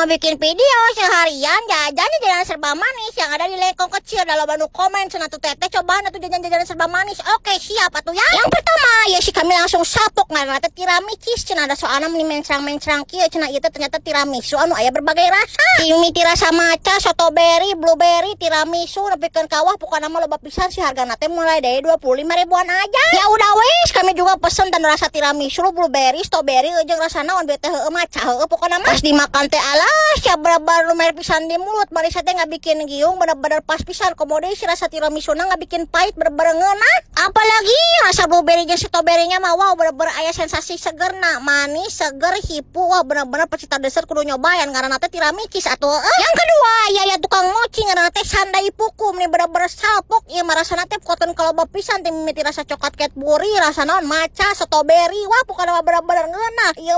mau bikin video seharian jajan serba manis yang ada di lengkong kecil dalam banu komen cenah tuh teteh cobaan atuh jajan-jajanan serba manis. Oke, siap atuh ya. Yang pertama ya si kami langsung sapok ngaranna teh tiramisu cenah ada soalna meni mencrang-mencrang kieu cenah ieu teh ternyata tiramisu anu aya berbagai rasa. Mimiti rasa matcha, strawberry, blueberry, tiramisu nepikeun kawah pokona mah loba pisan sih hargana teh mulai dari 25 ribuan aja. Ya udah wes kami juga pesen dan rasa tiramisu, blueberry, strawberry jeung rasa naon bete heueuh matcha heueuh pokona mah. Pas dimakan teh alah sia bener-bener lumayan pisan di mulut marisa teh ngabikin giung bener-bener pas pisan komodo si rasa tiramisu na ngabikin pahit bener-bener ngeunah. Apalagi rasa blueberry jeung strawberry-nya mah wow bener-bener aya sensasi segerna, manis, seger, hipu. Wah bener-bener pecinta dessert kudu nyobain ngaranna teh tiramisu atuh. Yang kedua ya tukang mochi ngaranna teh Sandai Pukum nih bener-bener salpok ieu mah rasana teh koton kaloba pisan teh mimiti rasa coklat Cadbury, rasa naon matcha, strawberry. Wah pokona bener-bener ngeunah. Ieu